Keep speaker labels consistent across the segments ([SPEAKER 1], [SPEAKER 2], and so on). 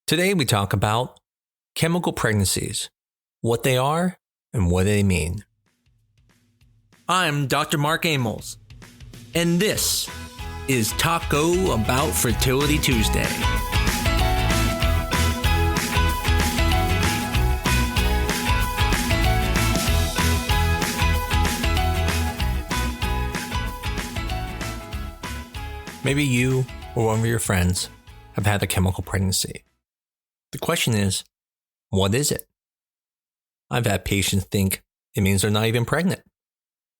[SPEAKER 1] Today we talk about chemical pregnancies, what they are and what they mean. I'm Dr. Mark Amols, and this is Taco Bout Fertility Tuesday. Maybe you or one of your friends have had a chemical pregnancy. The question is, what is it? I've had patients think it means they're not even pregnant.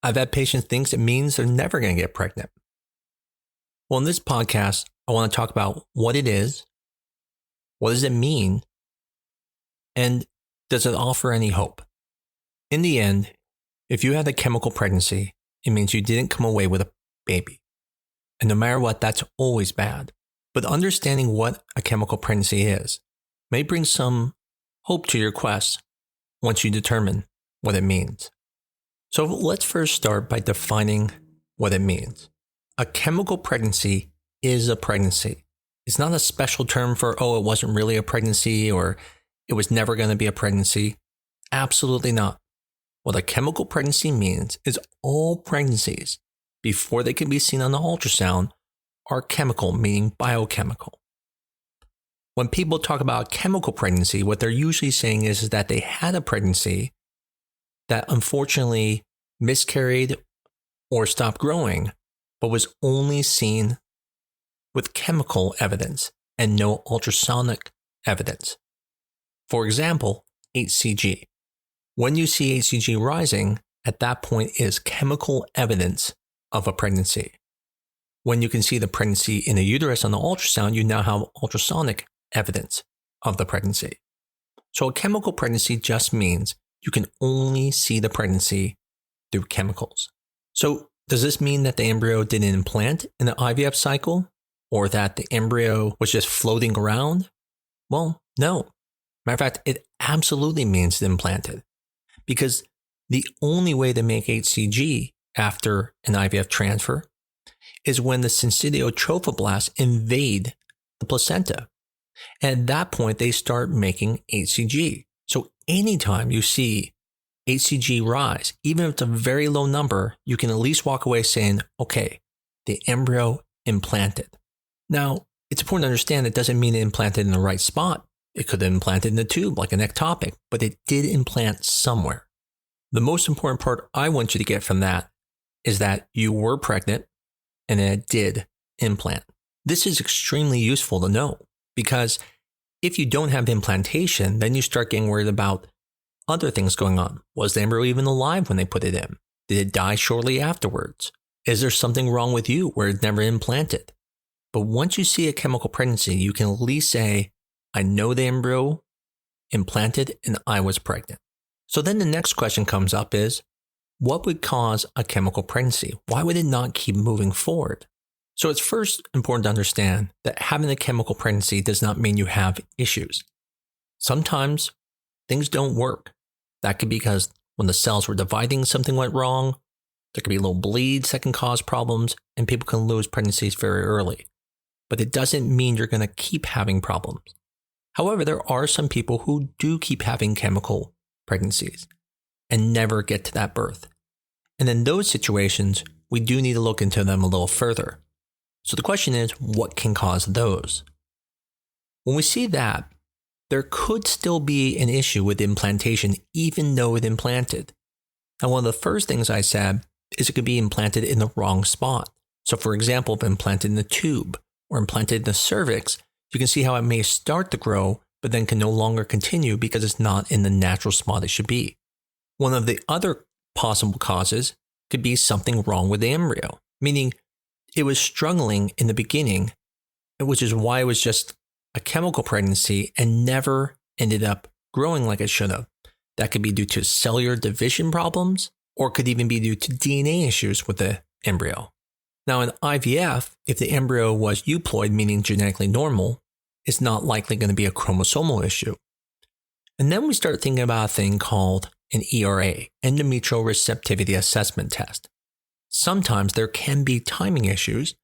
[SPEAKER 1] I've had patients think it means they're never going to get pregnant. Well, in this podcast, I want to talk about what it is, what does it mean, and does it offer any hope? In the end, if you had a chemical pregnancy, it means you didn't come away with a baby. And no matter what, that's always bad. But understanding what a chemical pregnancy is may bring some hope to your quest once you determine what it means. So let's first start by defining what it means. A chemical pregnancy is a pregnancy. It's not a special term for, it wasn't really a pregnancy or it was never going to be a pregnancy. Absolutely not. What a chemical pregnancy means is all pregnancies, before they can be seen on the ultrasound, are chemical, meaning biochemical. When people talk about chemical pregnancy, what they're usually saying is that they had a pregnancy that unfortunately miscarried or stopped growing, but was only seen with chemical evidence and no ultrasonic evidence. For example, HCG. When you see HCG rising, at that point is chemical evidence of a pregnancy. When you can see the pregnancy in the uterus on the ultrasound, you now have ultrasonic evidence of the pregnancy. So a chemical pregnancy just means you can only see the pregnancy through chemicals. So does this mean that the embryo didn't implant in the IVF cycle, or that the embryo was just floating around? Well, no. Matter of fact, it absolutely means it implanted, because the only way to make HCG after an IVF transfer is when the syncytial trophoblasts invade the placenta. And at that point, they start making HCG. So anytime you see HCG rise, even if it's a very low number, you can at least walk away saying, okay, the embryo implanted. Now, it's important to understand it doesn't mean it implanted in the right spot. It could have implanted in the tube like an ectopic, but it did implant somewhere. The most important part I want you to get from that is that you were pregnant and it did implant. This is extremely useful to know, because if you don't have implantation, then you start getting worried about other things going on. Was the embryo even alive when they put it in? Did it die shortly afterwards? Is there something wrong with you where it never implanted? But once you see a chemical pregnancy, you can at least say, I know the embryo implanted and I was pregnant. So then the next question comes up is, what would cause a chemical pregnancy? Why would it not keep moving forward? So it's first important to understand that having a chemical pregnancy does not mean you have issues. Sometimes things don't work. That could be because when the cells were dividing, something went wrong. There could be little bleeds that can cause problems, and people can lose pregnancies very early. But it doesn't mean you're going to keep having problems. However, there are some people who do keep having chemical pregnancies and never get to that birth. And in those situations, we do need to look into them a little further. So the question is, what can cause those? When we see that, there could still be an issue with implantation even though it implanted. And one of the first things I said is it could be implanted in the wrong spot. So for example, if implanted in the tube or implanted in the cervix, you can see how it may start to grow, but then can no longer continue because it's not in the natural spot it should be. One of the other possible causes could be something wrong with the embryo, meaning it was struggling in the beginning, which is why it was just a chemical pregnancy and never ended up growing like it should have. That could be due to cellular division problems, or could even be due to DNA issues with the embryo. Now in IVF, if the embryo was euploid, meaning genetically normal, it's not likely going to be a chromosomal issue. And then we start thinking about a thing called an ERA, endometrial receptivity assessment test. Sometimes there can be timing issues,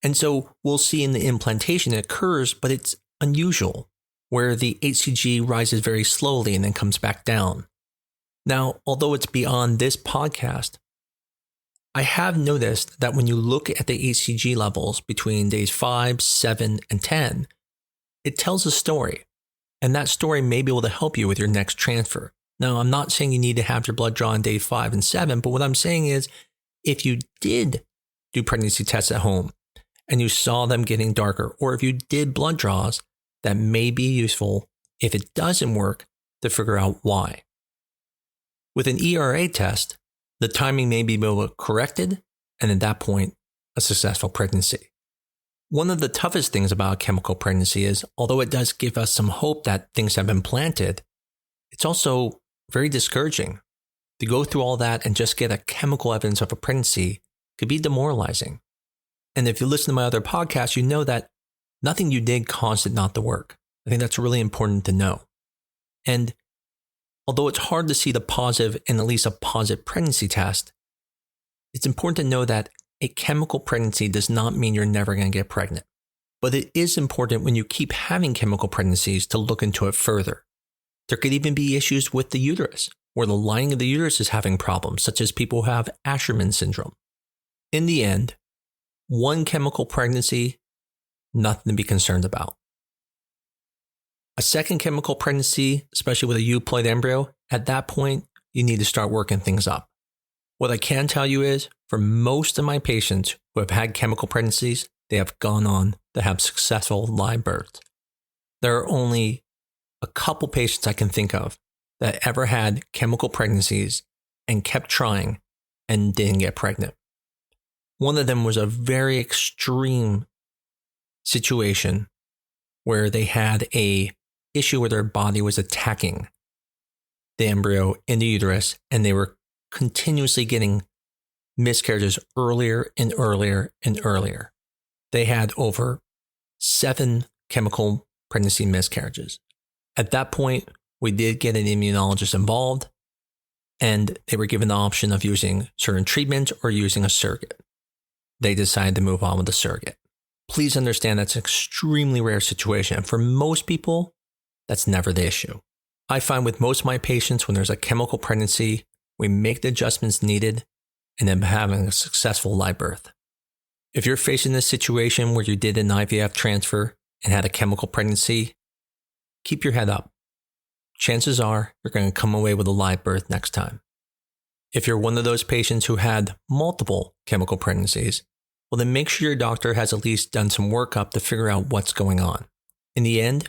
[SPEAKER 1] and so we'll see in the implantation it occurs, but it's unusual. where the HCG rises very slowly and then comes back down. Now, although it's beyond this podcast, I have noticed that when you look at the HCG levels between days 5, 7, and 10, it tells a story, and that story may be able to help you with your next transfer. Now, I'm not saying you need to have your blood drawn on day 5 and 7, but what I'm saying is if you did do pregnancy tests at home and you saw them getting darker, or if you did blood draws, that may be useful if it doesn't work to figure out why. With an ERA test, the timing may be corrected, and at that point, a successful pregnancy. One of the toughest things about a chemical pregnancy is, although it does give us some hope that things have been planted, it's also very discouraging. To go through all that and just get a chemical evidence of a pregnancy could be demoralizing. And if you listen to my other podcasts, you know that nothing you did caused it not to work. I think that's really important to know. And although it's hard to see the positive in at least a positive pregnancy test, it's important to know that a chemical pregnancy does not mean you're never going to get pregnant. But it is important when you keep having chemical pregnancies to look into it further. There could even be issues with the uterus, where the lining of the uterus is having problems, such as people who have Asherman syndrome. In the end, one chemical pregnancy, nothing to be concerned about. A second chemical pregnancy, especially with a euploid embryo, at that point, you need to start working things up. What I can tell you is, for most of my patients who have had chemical pregnancies, they have gone on to have successful live births. There are only a couple patients I can think of that ever had chemical pregnancies and kept trying and didn't get pregnant. One of them was a very extreme situation where they had a issue where their body was attacking the embryo in the uterus, and they were continuously getting miscarriages earlier and earlier and earlier. They had over 7 chemical pregnancy miscarriages. At that point, we did get an immunologist involved, and they were given the option of using certain treatments or using a surrogate. They decided to move on with the surrogate. Please understand that's an extremely rare situation. And for most people, that's never the issue. I find with most of my patients, when there's a chemical pregnancy, we make the adjustments needed and then having a successful live birth. If you're facing this situation where you did an IVF transfer and had a chemical pregnancy, keep your head up. Chances are you're going to come away with a live birth next time. If you're one of those patients who had multiple chemical pregnancies, well, then make sure your doctor has at least done some workup to figure out what's going on. In the end,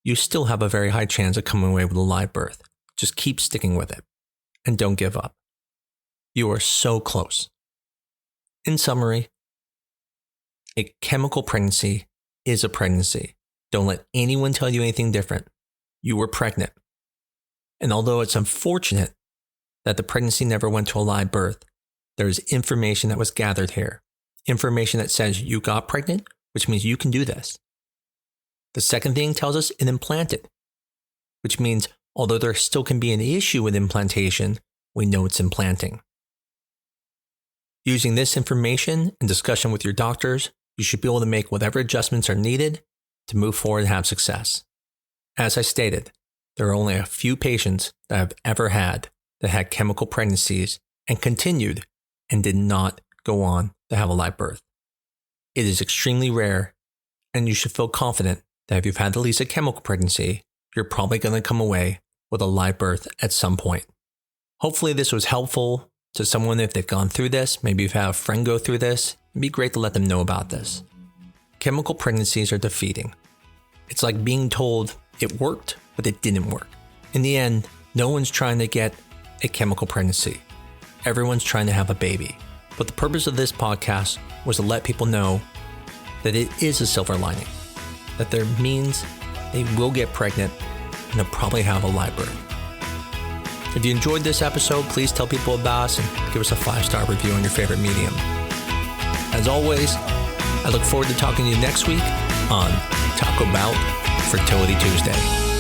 [SPEAKER 1] you still have a very high chance of coming away with a live birth. Just keep sticking with it and don't give up. You are so close. In summary, a chemical pregnancy is a pregnancy. Don't let anyone tell you anything different. You were pregnant. And although it's unfortunate that the pregnancy never went to a live birth, there is information that was gathered here. Information that says you got pregnant, which means you can do this. The second thing tells us it implanted, which means although there still can be an issue with implantation, we know it's implanting. Using this information in discussion with your doctors, you should be able to make whatever adjustments are needed to move forward and have success. As I stated, there are only a few patients that I've ever had that had chemical pregnancies and continued and did not go on to have a live birth. It is extremely rare, and you should feel confident that if you've had at least a chemical pregnancy, you're probably going to come away with a live birth at some point. Hopefully this was helpful to someone if they've gone through this. Maybe you've had a friend go through this. It'd be great to let them know about this. Chemical pregnancies are defeating. It's like being told it worked, but it didn't work. In the end, no one's trying to get a chemical pregnancy. Everyone's trying to have a baby. But the purpose of this podcast was to let people know that it is a silver lining, that there means they will get pregnant and they'll probably have a live birth. If you enjoyed this episode, please tell people about us and give us a 5-star review on your favorite medium. As always, I look forward to talking to you next week on Taco Bout Fertility Tuesday.